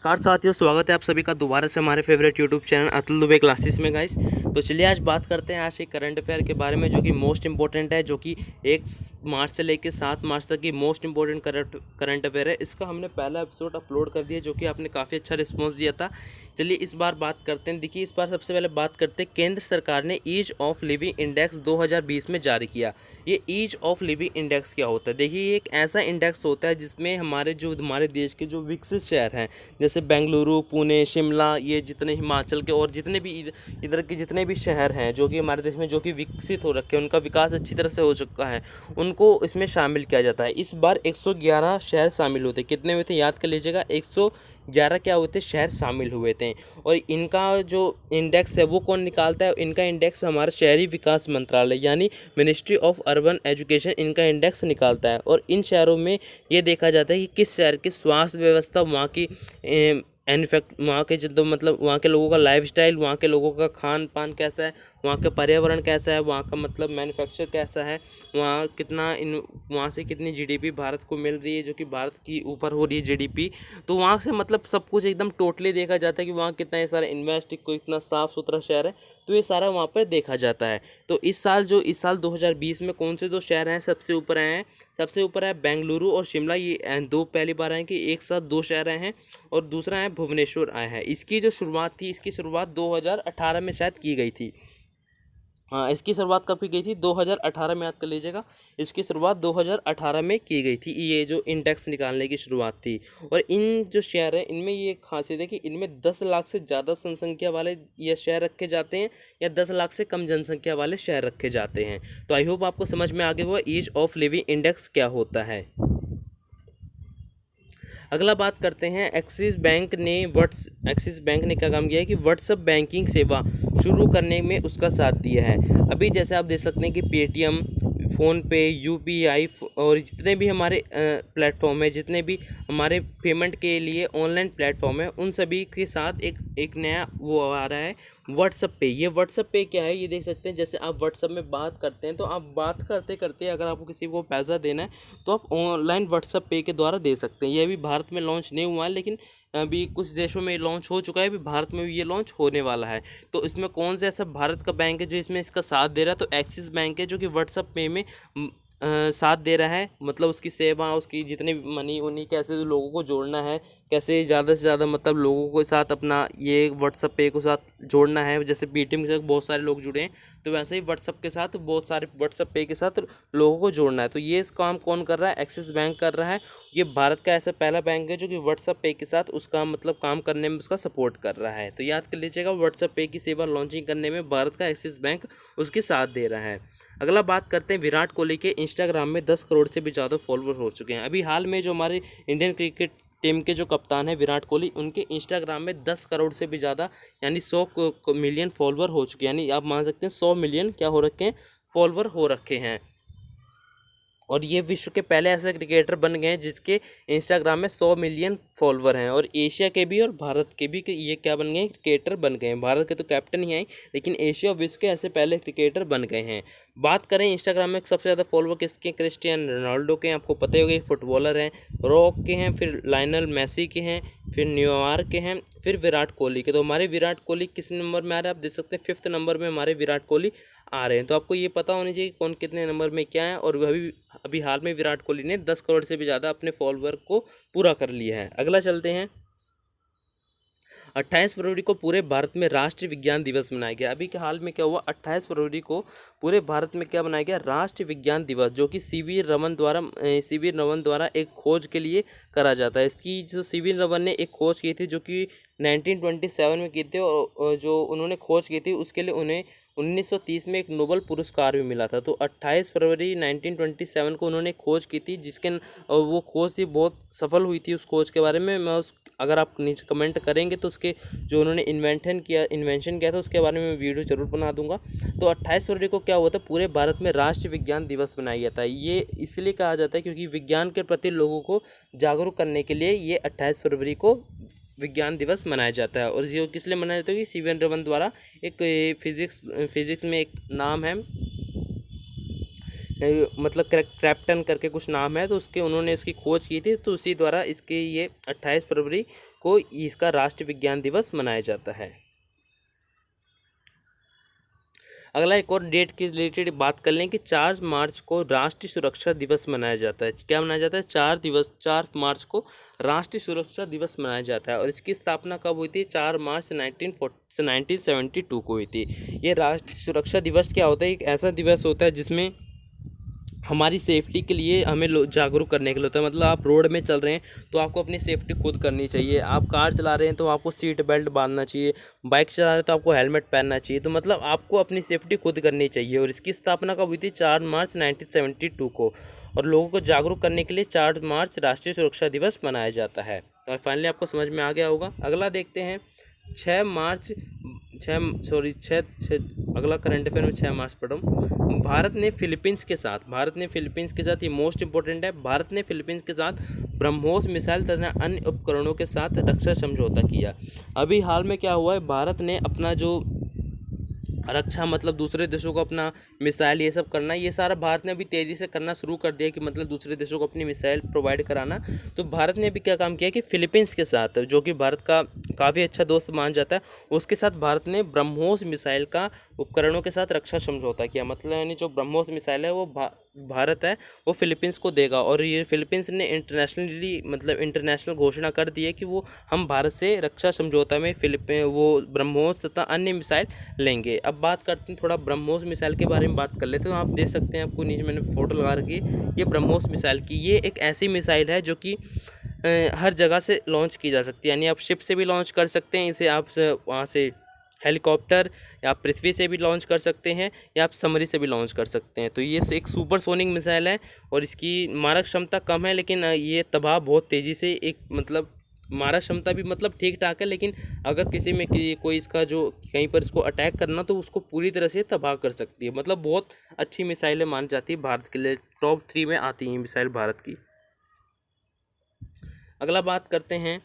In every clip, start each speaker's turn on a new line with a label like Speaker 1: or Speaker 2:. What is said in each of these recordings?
Speaker 1: Car साथियों, स्वागत है आप सभी का दोबारा से हमारे favourite YouTube channel Atul Dubey classes में गाइस। तो चलिए आज बात करते हैं आज के करंट अफेयर के बारे में, जो कि मोस्ट इंपॉर्टेंट है, जो कि 1 मार्च से लेकर 7 मार्च तक की मोस्ट इंपॉर्टेंट करंट अफेयर है। इसका हमने पहला एपिसोड अपलोड कर दिया, जो कि आपने काफ़ी अच्छा रिस्पॉन्स दिया था। चलिए इस बार बात करते हैं। देखिए, इस बार सबसे पहले बात करते हैं, केंद्र सरकार ने ईज ऑफ लिविंग इंडेक्स 2020 में जारी किया। ये ईज ऑफ लिविंग इंडेक्स क्या होता है? देखिए, ये एक ऐसा इंडेक्स होता है जिसमें हमारे देश के जो विकसित शहर हैं, जैसे बेंगलुरु, पुणे, शिमला, ये जितने हिमाचल के और जितने भी इधर के जितने भी शहर हैं जो कि हमारे देश में जो कि विकसित हो रखे हैं, उनका विकास अच्छी तरह से हो चुका है, उनको इसमें शामिल किया जाता है। इस बार 111 शहर शामिल होते। कितने हुए थे याद कर लीजिएगा, 111 क्या हुए थे, शहर शामिल हुए थे। और इनका जो इंडेक्स है वो कौन निकालता है? इनका इंडेक्स हमारा शहरी विकास मंत्रालय यानी मिनिस्ट्री ऑफ अर्बन एजुकेशन इनका इंडेक्स निकालता है। और इन शहरों में ये देखा जाता है कि किस शहर की स्वास्थ्य व्यवस्था, वहाँ की इनफैक्ट वहाँ के जो मतलब वहाँ के लोगों का लाइफस्टाइल, वहाँ के लोगों का खान पान कैसा है, वहाँ का पर्यावरण कैसा है, वहाँ का मतलब मैन्युफैक्चर कैसा है, वहाँ से कितनी जीडीपी भारत को मिल रही है, जो कि भारत की ऊपर हो रही है जीडीपी। तो वहाँ से मतलब सब कुछ एकदम टोटली देखा जाता है कि वहाँ कितना सारा इन्वेस्ट, कोई इतना साफ़ सुथरा शहर है, तो ये सारा वहाँ पर देखा जाता है। तो इस साल 2020 में कौन से दो शहर हैं सबसे ऊपर आए हैं? सबसे ऊपर है बेंगलुरु और शिमला, ये दो पहली बार आए कि एक साथ दो शहर आए हैं। और दूसरा है भुवनेश्वर आए हैं। इसकी जो शुरुआत थी, इसकी शुरुआत 2018 में शायद की गई थी। हाँ, इसकी शुरुआत कब की गई थी? 2018 में, याद कर लीजिएगा। इसकी शुरुआत 2018 में की गई थी, ये जो इंडेक्स निकालने की शुरुआत थी। और इन जो शहर है, इनमें ये खासियत है कि इनमें 10 लाख से ज़्यादा जनसंख्या वाले ये शहर रखे जाते हैं, या 10 लाख से कम जनसंख्या वाले शहर रखे जाते हैं। तो आई होप आपको समझ में आ गया होगा ईज ऑफ लिविंग इंडेक्स क्या होता है। अगला बात करते हैं, एक्सिस बैंक ने क्या काम किया है कि व्हाट्सएप बैंकिंग सेवा शुरू करने में उसका साथ दिया है। अभी जैसे आप देख सकते हैं कि पेटीएम, फ़ोनपे, यूपीआई और जितने भी हमारे प्लेटफॉर्म है, जितने भी हमारे पेमेंट के लिए ऑनलाइन प्लेटफॉर्म है, उन सभी के साथ एक नया वो आ रहा है, व्हाट्सएप पे। ये व्हाट्सएप पे क्या है, ये देख सकते हैं। जैसे आप व्हाट्सएप में बात करते हैं, तो आप बात करते करते अगर आपको किसी को पैसा देना है, तो आप ऑनलाइन व्हाट्सएप पे के द्वारा दे सकते हैं। ये अभी भारत में लॉन्च नहीं हुआ है, लेकिन अभी कुछ देशों में लॉन्च हो चुका है, अभी भारत में भी ये लॉन्च होने वाला है। तो इसमें कौन सा ऐसा भारत का बैंक है जो इसमें इसका साथ दे रहा है? तो एक्सिस बैंक है, जो कि व्हाट्सएप पे में साथ दे रहा है। मतलब उसकी सेवा, उसकी जितने भी मनी उन्हीं, कैसे लोगों को जोड़ना है, कैसे ज़्यादा से ज़्यादा मतलब लोगों के साथ अपना ये व्हाट्सएप पे के साथ जोड़ना है। जैसे पेटीएम के साथ बहुत सारे लोग जुड़े हैं, तो वैसे ही व्हाट्सएप के साथ बहुत सारे व्हाट्सएप पे के साथ लोगों को जोड़ना है। तो ये इस काम कौन कर रहा है? एक्सिस बैंक कर रहा है। ये भारत का ऐसा पहला बैंक है जो कि व्हाट्सएप पे के साथ उसका मतलब काम करने में उसका सपोर्ट कर रहा है। तो याद कर लीजिएगा, व्हाट्सएप पे की सेवा लॉन्चिंग करने में भारत का एक्सिस बैंक उसके साथ दे रहा है। अगला बात करते हैं, विराट कोहली के इंस्टाग्राम में 10 करोड़ से भी ज़्यादा फॉलोअर हो चुके हैं। अभी हाल में जो हमारे इंडियन क्रिकेट टीम के जो कप्तान है विराट कोहली, उनके इंस्टाग्राम में 10 करोड़ से भी ज़्यादा यानी 100 मिलियन फॉलोअर हो चुके हैं। यानी आप मान सकते हैं 100 मिलियन क्या हो रखे हैं, फॉलोअर हो रखे हैं। और ये विश्व के पहले ऐसे क्रिकेटर बन गए हैं जिसके इंस्टाग्राम में 100 मिलियन फॉलोअर हैं। और एशिया के भी और भारत के भी ये क्या बन गए हैं, क्रिकेटर बन गए हैं। भारत के तो कैप्टन ही आए, लेकिन एशिया विश्व के ऐसे पहले क्रिकेटर बन गए हैं। बात करें इंस्टाग्राम में सबसे ज़्यादा फॉलोअर किसके? क्रिस्टियानो रोनाल्डो के हैं, आपको पता ही होगा, फुटबॉलर हैं। रॉक के हैं, फिर लायनल मेसी के हैं, फिर न्यूयॉर्क के हैं, फिर विराट कोहली के। तो हमारे विराट कोहली किस नंबर में आ रहे हैं? आप देख सकते हैं 5th नंबर में हमारे विराट कोहली आ रहे हैं। तो आपको ये पता होना चाहिए कौन कितने नंबर में क्या है। और अभी अभी हाल में विराट कोहली ने 10 करोड़ से भी ज़्यादा अपने फॉलोअर को पूरा कर लिया है। अगला चलते हैं, 28 फरवरी को पूरे भारत में राष्ट्रीय विज्ञान दिवस मनाया गया। अभी के हाल में क्या हुआ, 28 फरवरी को पूरे भारत में क्या मनाया गया? राष्ट्रीय विज्ञान दिवस, जो कि सीवी रमन द्वारा एक खोज के लिए करा जाता है। इसकी जो सीवी रमन ने एक खोज की थी, जो कि 1927 में की थी, और जो उन्होंने खोज की थी उसके लिए उन्हें 1930 में एक नोबेल पुरस्कार भी मिला था। तो 28 फरवरी 1927 को उन्होंने खोज की थी, वो खोज थी बहुत सफल हुई थी। उस खोज के बारे में मैं अगर आप नीचे कमेंट करेंगे तो उसके जो उन्होंने इन्वेंशन किया था उसके बारे में मैं वीडियो जरूर बना दूंगा। तो 28 फरवरी को क्या हुआ था, पूरे भारत में राष्ट्रीय विज्ञान दिवस मनाया गया था। ये इसलिए कहा जाता है क्योंकि विज्ञान के प्रति लोगों को जागरूक करने के लिए ये 28 फरवरी को विज्ञान दिवस मनाया जाता है। और ये किस लिए मनाया जाता है कि सीवी रमन द्वारा एक फिजिक्स में एक नाम है, मतलब क्रैप्टन करके कुछ नाम है, तो उसके उन्होंने इसकी खोज की थी, तो उसी द्वारा इसके ये 28 फरवरी को इसका राष्ट्रीय विज्ञान दिवस मनाया जाता है। अगला एक और डेट के रिलेटेड बात कर लें कि 4 मार्च को राष्ट्रीय सुरक्षा दिवस मनाया जाता है। क्या मनाया जाता है? 4 मार्च को राष्ट्रीय सुरक्षा दिवस मनाया जाता है। और इसकी स्थापना कब हुई थी? 4 मार्च 1972 को हुई थी। ये राष्ट्रीय सुरक्षा दिवस क्या होता है? एक ऐसा दिवस होता है जिसमें हमारी सेफ्टी के लिए हमें जागरूक करने के लिए होता है। मतलब आप रोड में चल रहे हैं तो आपको अपनी सेफ्टी खुद करनी चाहिए। आप कार चला रहे हैं तो आपको सीट बेल्ट बांधना चाहिए। बाइक चला रहे हैं तो आपको हेलमेट पहनना चाहिए। तो मतलब आपको अपनी सेफ्टी खुद करनी चाहिए। और इसकी स्थापना कब हुई थी? 4 मार्च 1972 को। और लोगों को जागरूक करने के लिए 4 मार्च राष्ट्रीय सुरक्षा दिवस मनाया जाता है। और फाइनली आपको समझ में आ गया होगा। अगला देखते हैं 6 मार्च 6 सॉरी 6 अगला करंट अफेयर में 6 मार्च पढ़ो। भारत ने फिलीपींस के साथ ये मोस्ट इंपॉर्टेंट है। भारत ने फिलीपींस के साथ ब्रह्मोस मिसाइल तथा अन्य उपकरणों के साथ रक्षा समझौता किया। अभी हाल में क्या हुआ है? भारत ने अपना जो रक्षा मतलब दूसरे देशों को अपना मिसाइल ये सब करना, ये सारा भारत ने अभी तेज़ी से करना शुरू कर दिया कि मतलब दूसरे देशों को अपनी मिसाइल प्रोवाइड कराना। तो भारत ने अभी क्या काम किया कि फिलीपींस के साथ, जो कि भारत का काफ़ी अच्छा दोस्त मान जाता है, उसके साथ भारत ने ब्रह्मोस मिसाइल का उपकरणों के साथ रक्षा समझौता किया। मतलब यानी जो ब्रह्मोस मिसाइल है वो भारत है वो फिलीपींस को देगा। और ये फिलीपींस ने इंटरनेशनल घोषणा कर दी है कि वो हम भारत से रक्षा समझौता में वो ब्रह्मोस तथा अन्य मिसाइल लेंगे। अब बात करते हैं थोड़ा ब्रह्मोस मिसाइल के बारे में बात कर लेते हैं। तो आप देख सकते हैं, आपको नीचे मैंने फोटो लगा रखी है ये ब्रह्मोस मिसाइल की। ये एक ऐसी मिसाइल है जो कि हर जगह से लॉन्च की जा सकती है। यानी आप शिप से भी लॉन्च कर सकते हैं इसे, आप वहाँ से हेलीकॉप्टर या पृथ्वी से भी लॉन्च कर सकते हैं, या आप समरी से भी लॉन्च कर सकते हैं। तो ये एक सुपरसोनिक मिसाइल है और इसकी मारक क्षमता कम है, लेकिन ये तबाह बहुत तेज़ी से एक मतलब मारक क्षमता भी मतलब ठीक ठाक है, लेकिन अगर किसी में कोई इसका जो कहीं पर इसको अटैक करना तो उसको पूरी तरह से तबाह कर सकती है। मतलब बहुत अच्छी मिसाइलें मानी जाती है भारत के लिए, टॉप 3 में आती हैं मिसाइल भारत की। अगला बात करते हैं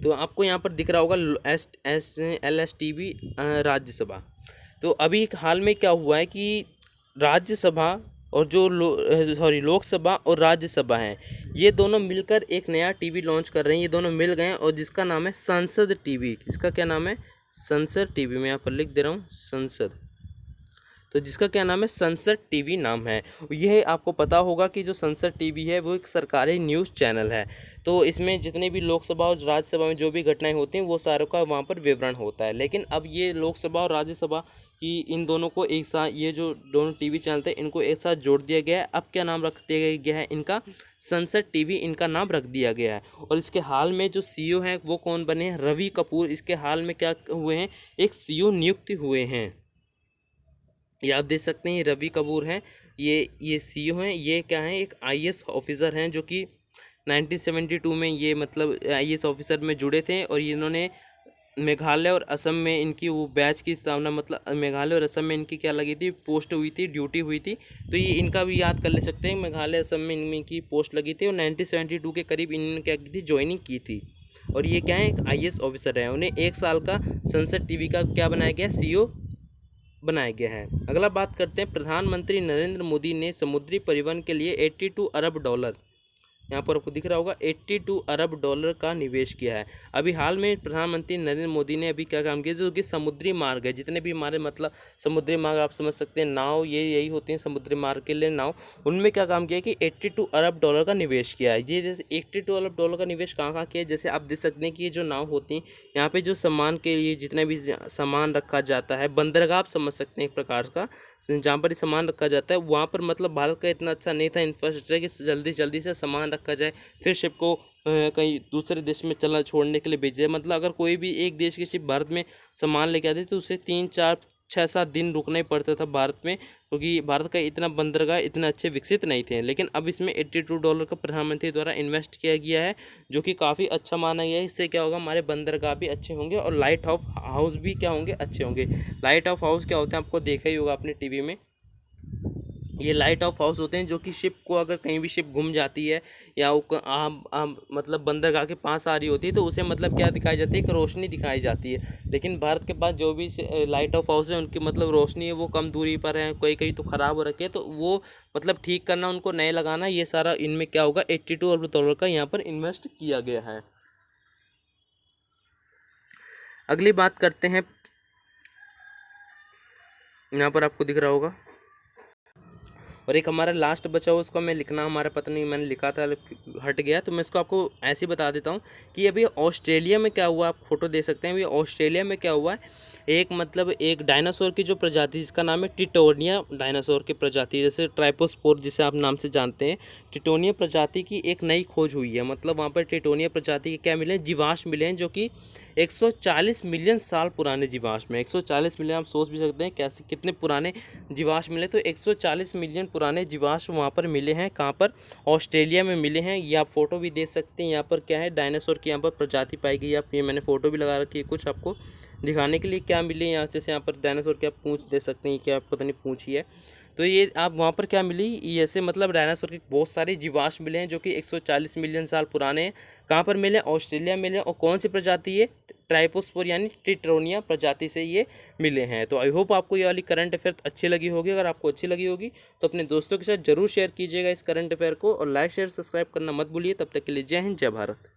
Speaker 1: तो आपको यहाँ पर दिख रहा होगा LSTV राज्यसभा। तो अभी हाल में क्या हुआ है कि राज्यसभा और जो लोकसभा और राज्यसभा हैं, ये दोनों मिलकर एक नया टीवी लॉन्च कर रहे हैं। ये दोनों मिल गए हैं और जिसका नाम है संसद टीवी। इसका क्या नाम है? संसद टीवी। मैं यहाँ पर लिख दे रहा हूँ संसद। तो जिसका क्या नाम है? संसद टीवी नाम है। यह आपको पता होगा कि जो संसद टीवी है वो एक सरकारी न्यूज़ चैनल है। तो इसमें जितने भी लोकसभा और राज्यसभा में जो भी घटनाएं होती हैं वो सारों का वहाँ पर विवरण होता है। लेकिन अब ये लोकसभा और राज्यसभा की इन दोनों को एक साथ, ये जो दोनों टीवी चैनल थे इनको एक साथ जोड़ दिया गया है। अब क्या नाम रख दिया गया है इनका? संसद टीवी इनका नाम रख दिया गया है। और इसके हाल में जो CEO हैं वो कौन बने हैं? रवि कपूर। इसके हाल में क्या हुए हैं? एक CEO नियुक्त हुए हैं। ये आप देख सकते हैं, ये रवि कपूर हैं, ये CEO हैं। ये क्या हैं? एक IAS ऑफिसर हैं जो कि 1972 में ये मतलब IAS ऑफिसर में जुड़े थे। और इन्होंने मेघालय और असम में इनकी वो बैच की स्थापना, मतलब मेघालय और असम में इनकी क्या लगी थी? पोस्ट हुई थी, ड्यूटी हुई थी। तो ये इनका भी याद कर ले सकते हैं। मेघालय असम में इनकी पोस्ट लगी थी और 1972 के करीब इन्होंने क्या की थी? ज्वाइनिंग की थी। और ये क्या है? एक IAS ऑफिसर है। उन्हें 1 साल का संसद टीवी का क्या बनाया गया? CEO बनाया गया है। अगला बात करते हैं, प्रधानमंत्री नरेंद्र मोदी ने समुद्री परिवहन के लिए 82 अरब डॉलर, यहाँ पर आपको दिख रहा होगा, 82 अरब डॉलर का निवेश किया है। अभी हाल में प्रधानमंत्री नरेंद्र मोदी ने अभी क्या काम किया? जो कि समुद्री मार्ग है, जितने भी हमारे मतलब समुद्री मार्ग आप समझ सकते हैं, नाव, यही होती हैं समुद्री मार्ग के लिए नाव। उनमें क्या काम किया कि 82 अरब डॉलर का निवेश किया है। ये जैसे 82 अरब डॉलर का निवेश कहाँ कहाँ किया है? जैसे आप देख सकते हैं कि ये जो नाव होती हैं, यहाँ पे जो सामान के लिए जितना भी सामान रखा जाता है, बंदरगाह आप समझ सकते हैं एक प्रकार का, जहाँ पर सामान रखा जाता है, वहाँ पर मतलब भारत का इतना अच्छा नहीं था इंफ्रास्ट्रक्चर कि जल्दी से सामान रखा जाए फिर शिप को कहीं दूसरे देश में चला छोड़ने के लिए भेज दिया। मतलब अगर कोई भी एक देश की शिप भारत में सामान लेके आती तो उसे 3-4-6-7 दिन रुकना ही पड़ता था भारत में, क्योंकि भारत का इतना बंदरगाह इतने अच्छे विकसित नहीं थे। लेकिन अब इसमें 82 डॉलर का प्रधानमंत्री द्वारा इन्वेस्ट किया गया है, जो कि काफ़ी अच्छा माना गया है। इससे क्या होगा? हमारे बंदरगाह भी अच्छे होंगे और लाइट ऑफ हाउस भी क्या होंगे? अच्छे होंगे। लाइट ऑफ हाउस क्या होते हैं? आपको देखा ही होगा अपने टीवी में। ये लाइट ऑफ हाउस होते हैं जो कि शिप को, अगर कहीं भी शिप घूम जाती है या मतलब बंदरगाह के पास आ रही होती है तो उसे मतलब क्या दिखाई जाती है, एक रोशनी दिखाई जाती है। लेकिन भारत के पास जो भी लाइट ऑफ हाउस है उनकी मतलब रोशनी है वो कम दूरी पर है, कोई कहीं तो ख़राब हो रखे है, तो वो मतलब ठीक करना, उनको नए लगाना, ये सारा इनमें क्या होगा, 82 अरब डॉलर का यहाँ पर इन्वेस्ट किया गया है। अगली बात करते हैं, यहाँ पर आपको दिख रहा होगा, और एक हमारा लास्ट बचा हुआ उसको मैं लिखना, हमारा पता नहीं मैंने लिखा था हट गया, तो मैं इसको आपको ऐसे ही बता देता हूँ कि अभी ऑस्ट्रेलिया में क्या हुआ। आप फोटो दे सकते हैं, अभी ऑस्ट्रेलिया में क्या हुआ है, एक मतलब एक डायनासोर की जो प्रजाति जिसका नाम है टिटोनिया डायनासोर की प्रजाति, जैसे ट्राइपोस्पोर जिसे आप नाम से जानते हैं, टिटोनिया प्रजाति की एक नई खोज हुई है। मतलब वहाँ पर टिटोनिया प्रजाति के क्या मिले, जीवाश्म मिले हैं, जो कि 140 मिलियन साल पुराने जीवाश्म है। 140 मिलियन, आप सोच भी सकते हैं कैसे कितने पुराने जीवाश्म मिले। तो 140 मिलियन पुराने जीवाश्म वहाँ पर मिले हैं। कहाँ पर, ऑस्ट्रेलिया में मिले हैं। ये आप फोटो भी देख सकते हैं। यहाँ पर क्या है, डायनासोर की यहाँ पर प्रजाति पाई गई है। आप ये मैंने फोटो भी लगा रखी है कुछ आपको दिखाने के लिए क्या मिले यहाँ। जैसे यहाँ पर डायनासोर की आप पूंछ दे सकते हैं, क्या पता नहीं पूंछ ही है। तो ये आप वहाँ पर क्या मिली, ये ऐसे मतलब डायनासोर के बहुत सारे जीवाश्म मिले हैं जो कि 140 मिलियन साल पुराने हैं। कहाँ पर मिले, ऑस्ट्रेलिया मिले। और कौन सी प्रजाति है, ट्राइपोस्पोर यानी टिट्रोनिया प्रजाति से ये मिले हैं। तो आई होप आपको ये वाली करंट अफेयर अच्छी लगी होगी। अगर आपको अच्छी लगी होगी तो अपने दोस्तों के साथ जरूर शेयर कीजिएगा इस करंट अफेयर को, और लाइक शेयर सब्सक्राइब करना मत भूलिए। तब तक के लिए जय हिंद, जय भारत।